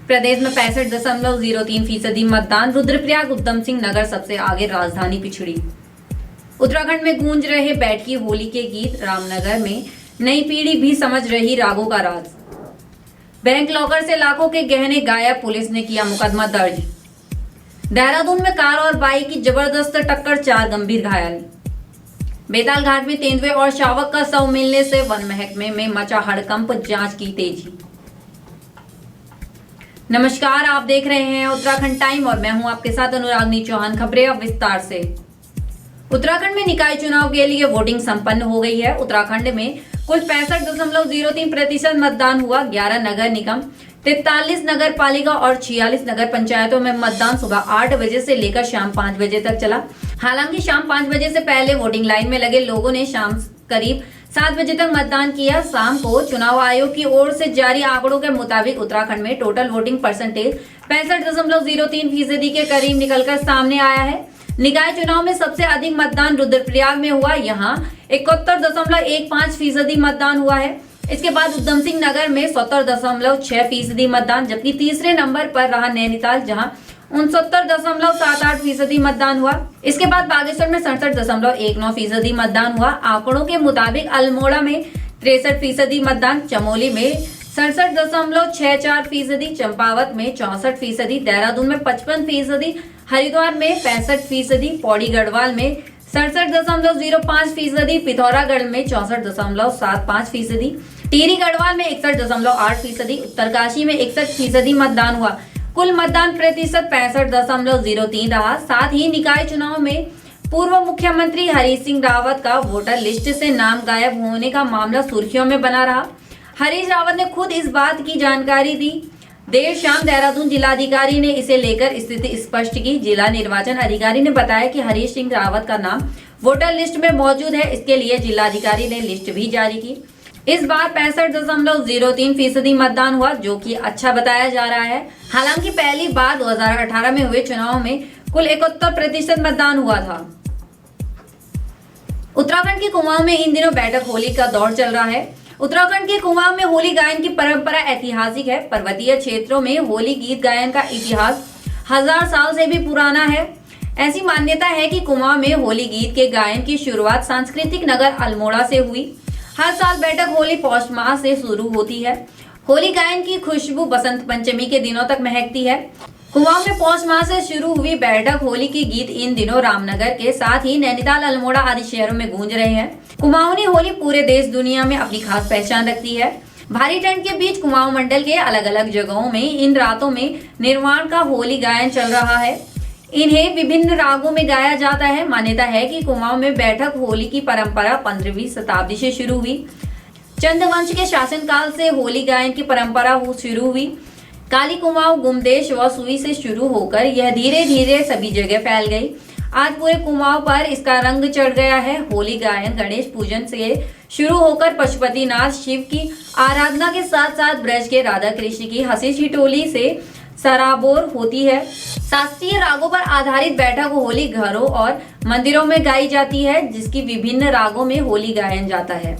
प्रदेश में 65.03% मतदान। रुद्रप्रयाग उधम सिंह नगर सबसे आगे, राजधानी पिछड़ी। उत्तराखंड में गूंज रहे बैठकी होली के गीत। रामनगर में नई पीढ़ी भी समझ रही रागों का राज। बैंक लॉकर से लाखों के गहने गायब, पुलिस ने किया मुकदमा दर्ज। देहरादून में कार और बाइक की जबरदस्त टक्कर, 4 गंभीर घायल। बेताल घाट में तेंदुए और शावक का शव मिलने से वन महकमे में मचा हड़कंप, जांच की तेजी। नमस्कार, आप देख रहे हैं उत्तराखंड टाइम और मैं हूं आपके साथ अनुरागनी चौहान। खबरें अब विस्तार से। उत्तराखंड में निकाय चुनाव के लिए वोटिंग संपन्न हो गई है। उत्तराखंड में कुल 65.03% मतदान हुआ। 11 नगर निगम, 43 नगर पालिका और 46 नगर पंचायतों में मतदान सुबह 8 बजे से लेकर शाम 5 बजे तक चला। हालांकि शाम 5 बजे से पहले वोटिंग लाइन में लगे लोगों ने शाम करीब 7 बजे तक मतदान किया। शाम को चुनाव आयोग की ओर से जारी आंकड़ों के मुताबिक उत्तराखंड में टोटल वोटिंग परसेंटेज 65.03% के करीब निकलकर सामने आया है। निकाय चुनाव में सबसे अधिक मतदान रुद्रप्रयाग में हुआ। यहाँ 71.15% मतदान हुआ है। इसके बाद उधम सिंह नगर में 70.6% मतदान, जबकि तीसरे नंबर पर रहा नैनीताल, जहां 69.78% मतदान हुआ। इसके बाद बागेश्वर में 67.19% मतदान हुआ। आंकड़ों के मुताबिक अल्मोड़ा में 63% मतदान, चमोली में 67.64%, चंपावत में 64%, देहरादून में 55%, हरिद्वार में 65%, पौड़ी गढ़वाल में 67.05%, पिथौरागढ़ में 64.75%, टिहरी गढ़वाल में 61.8%, उत्तरकाशी में 61% मतदान हुआ। कुल मतदान प्रतिशत 65.03 रहा। साथ ही निकाय चुनाव में पूर्व मुख्यमंत्री हरीश सिंह रावत का वोटर लिस्ट से नाम गायब होने का मामला सुर्खियों में बना रहा। हरीश रावत ने खुद इस बात की जानकारी दी। देर शाम देहरादून जिलाधिकारी ने इसे लेकर स्थिति स्पष्ट की। जिला निर्वाचन अधिकारी ने बताया कि हरीश सिंह रावत का नाम वोटर लिस्ट में मौजूद है। इसके लिए जिलाधिकारी ने लिस्ट भी जारी की। इस बार 65.03% मतदान हुआ, जो कि अच्छा बताया जा रहा है। हालांकि पहली बार 2018 में हुए चुनाव में कुल 71% मतदान हुआ था। उत्तराखंड के कुमाऊं में इन दिनों बैठक होली का दौर चल रहा है। उत्तराखंड के कुमाऊं में होली गायन की परंपरा ऐतिहासिक है। पर्वतीय क्षेत्रों में होली गीत गायन का इतिहास 1000 साल से भी पुराना है। ऐसी मान्यता है कि कुमाऊं में होली गीत के गायन की शुरुआत सांस्कृतिक नगर अल्मोड़ा से हुई। हर साल बैठक होली पौष माह से शुरू होती है। होली गायन की खुशबू बसंत पंचमी के दिनों तक महकती है। कुमाऊं में पौष माह से शुरू हुई बैठक होली के गीत इन दिनों रामनगर के साथ ही नैनीताल, अल्मोड़ा आदि शहरों में गूंज रहे हैं। कुमाऊनी होली पूरे देश दुनिया में अपनी खास पहचान रखती है। भारी ठंड के बीच कुमाऊं मंडल के अलग अलग जगहों में इन रातों में निर्वाण का होली गायन चल रहा है। इन्हें विभिन्न रागों में गाया जाता है। मान्यता है कि कुमाऊं में बैठक होली की परंपरा 15वीं शताब्दी से शुरू हुई। चंद्रवंश के शासनकाल से होली गायन की परंपरा शुरू हुई। काली कुमाऊं, गुमदेश व सुई से शुरू होकर यह धीरे धीरे सभी जगह फैल गई। आज पूरे कुमाऊं पर इसका रंग चढ़ गया है। होली गायन गणेश पूजन से शुरू होकर पशुपतिनाथ शिव की आराधना के साथ साथ ब्रज के राधा कृष्ण की हंसी ठिठोली से सराबोर होती है। शास्त्रीय रागों पर आधारित बैठक होली घरों और मंदिरों में गाई जाती है, जिसकी विभिन्न रागों में होली गायन जाता है।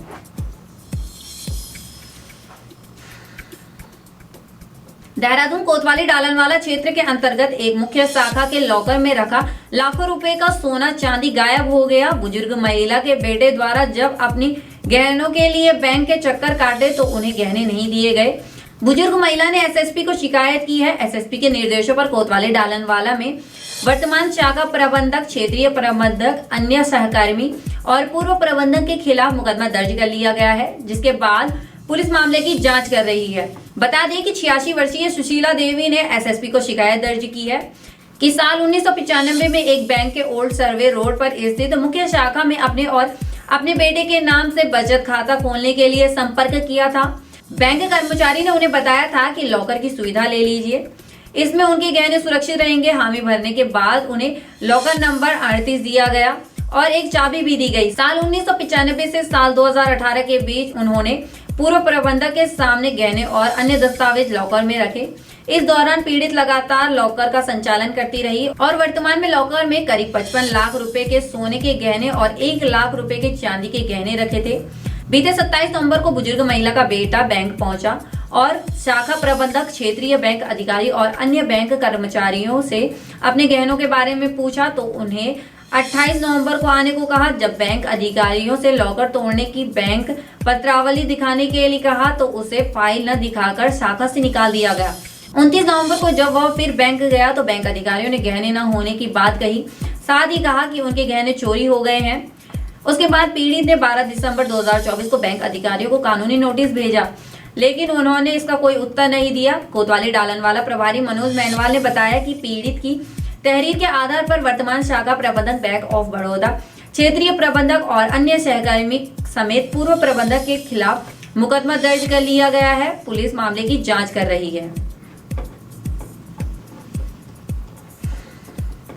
देहरादून कोतवाली डालनवाला क्षेत्र के अंतर्गत एक मुख्य शाखा के लॉकर में रखा लाखों रुपए का सोना चांदी गायब हो गया। बुजुर्ग महिला के बेटे द्वारा जब अपनी गहनों के लिए बैंक के चक्कर काटे तो उन्हें गहने नहीं दिए गए। बुजुर्ग महिला ने एसएसपी को शिकायत की है। एसएसपी के निर्देशों पर कोतवाली डालनवाला में वर्तमान शाखा प्रबंधक, क्षेत्रीय प्रबंधक, अन्य सहकर्मी और पूर्व प्रबंधक के खिलाफ मुकदमा दर्ज कर लिया गया है, जिसके बाद पुलिस मामले की जांच कर रही है। बता दें कि 86 वर्षीय सुशीला देवी ने एसएसपी को शिकायत दर्ज की है कि साल 1995 में एक बैंक के ओल्ड सर्वे रोड पर स्थित मुख्य शाखा में अपने और अपने बेटे के नाम से बचत खाता खोलने के लिए संपर्क किया था। बैंक कर्मचारी ने उन्हें बताया था कि लॉकर की सुविधा ले लीजिए, इसमें उनके गहने सुरक्षित रहेंगे। हामी भरने के बाद उन्हें लॉकर नंबर 38 दिया गया और एक चाबी भी दी गई। साल 1995 से साल 2018 के बीच उन्होंने पूर्व प्रबंधक के सामने गहने और अन्य दस्तावेज लॉकर में रखे। इस दौरान पीड़ित लगातार लॉकर का संचालन करती रही और वर्तमान में लॉकर में करीब 55 लाख रुपए के सोने के गहने और 1 लाख रुपए के चांदी के गहने रखे थे। बीते 27 नवंबर को बुजुर्ग महिला का बेटा बैंक पहुंचा और शाखा प्रबंधक, क्षेत्रीय बैंक अधिकारी और अन्य बैंक कर्मचारियों से अपने गहनों के बारे में पूछा तो उन्हें 28 नवंबर को आने को कहा। जब बैंक अधिकारियों से लॉकर तोड़ने की बैंक पत्रावली दिखाने के लिए कहा तो उसे फाइल न दिखाकर शाखा से निकाल दिया गया। 29 नवंबर को जब वह फिर बैंक गया तो बैंक अधिकारियों ने गहने न होने की बात कही, साथ ही कहा कि उनके गहने चोरी हो गए हैं। उसके बाद पीड़ित ने 12 दिसंबर 2024 को बैंक अधिकारियों को कानूनी नोटिस भेजा, लेकिन उन्होंने इसका कोई उत्तर नहीं दिया। कोतवाली डालनवाला प्रभारी मनोज मेनवाल ने बताया कि पीड़ित की तहरीर के आधार पर वर्तमान शाखा प्रबंधक बैंक ऑफ बड़ौदा, क्षेत्रीय प्रबंधक और अन्य सहकर्मी समेत पूर्व प्रबंधक के खिलाफ मुकदमा दर्ज कर लिया गया है। पुलिस मामले की जांच कर रही है।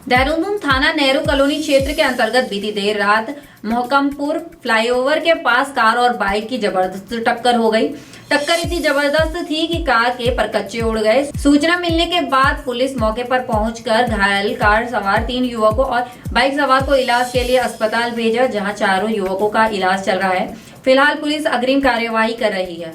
देहरादून थाना नेहरू कॉलोनी क्षेत्र के अंतर्गत बीती देर रात मोहकमपुर फ्लाईओवर के पास कार और बाइक की जबरदस्त टक्कर हो गई। टक्कर इतनी जबरदस्त थी कि कार के परकच्चे उड़ गए। सूचना मिलने के बाद पुलिस मौके पर पहुंचकर घायल कार सवार 3 युवकों और बाइक सवार को इलाज के लिए अस्पताल भेजा, जहां चारों युवकों का इलाज चल रहा है। फिलहाल पुलिस अग्रिम कार्यवाही कर रही है।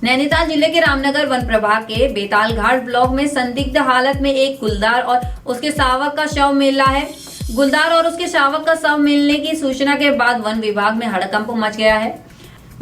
नैनीताल जिले के रामनगर वन प्रभाग के बेतालघाट ब्लॉक में संदिग्ध हालत में एक गुलदार और उसके शावक का शव मिला है। गुलदार और उसके शावक का शव मिलने की सूचना के बाद वन विभाग में हड़कंप मच गया है।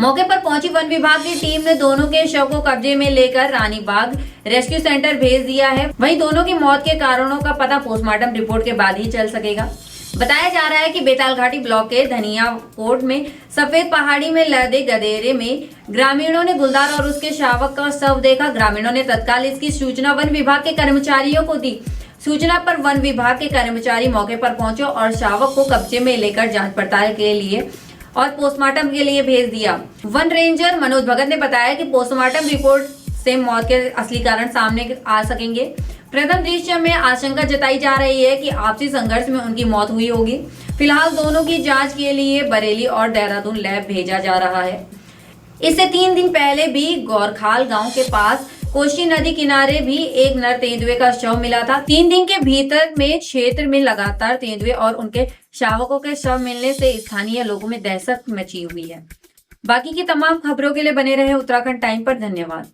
मौके पर पहुंची वन विभाग की टीम ने दोनों के शव को कब्जे में लेकर रानीबाग रेस्क्यू सेंटर भेज दिया है। वहीं दोनों की मौत के कारणों का पता पोस्टमार्टम रिपोर्ट के बाद ही चल सकेगा। बताया जा रहा है कि बेतालघाटी ब्लॉक के धनियाकोट में सफेद पहाड़ी में लदे गदेरे में ग्रामीणों ने गुलदार और उसके शावक का शव देखा। ग्रामीणों ने तत्काल इसकी सूचना वन विभाग के कर्मचारियों को दी। सूचना पर वन विभाग के कर्मचारी मौके पर पहुंचे और शावक को कब्जे में लेकर जांच पड़ताल के लिए और पोस्टमार्टम के लिए भेज दिया। वन रेंजर मनोज भगत ने बताया कि पोस्टमार्टम रिपोर्ट से मौत के असली कारण सामने आ सकेंगे। प्रथम दृश्य में आशंका जताई जा रही है कि आपसी संघर्ष में उनकी मौत हुई होगी। फिलहाल दोनों की जांच के लिए बरेली और देहरादून लैब भेजा जा रहा है। इससे 3 दिन पहले भी गौरखाल गांव के पास कोशी नदी किनारे भी एक नर तेंदुए का शव मिला था। 3 दिन के भीतर में क्षेत्र में लगातार तेंदुए और उनके शावकों के शव मिलने से स्थानीय लोगों में दहशत मची हुई है। बाकी की तमाम खबरों के लिए बने रहे उत्तराखंड टाइम पर। धन्यवाद।